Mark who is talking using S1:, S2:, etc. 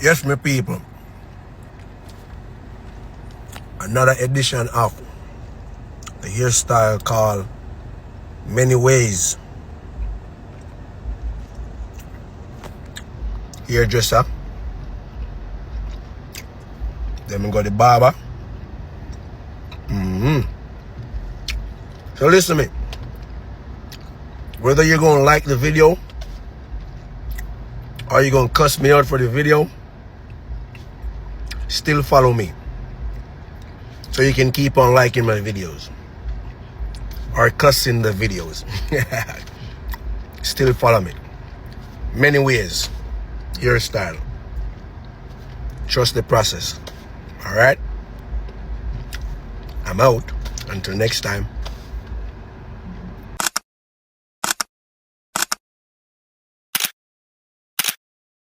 S1: Yes, my people. Another edition of the hairstyle called Many Ways. Hairdresser. Then we got the barber. So listen to me. Whether you're gonna like the video or you're gonna cuss me out for the video, still follow me. So you can keep on liking my videos. Or cussing the videos. Still follow me. Many Ways. Hairstyle. Trust the process. Alright? I'm out. Until next time.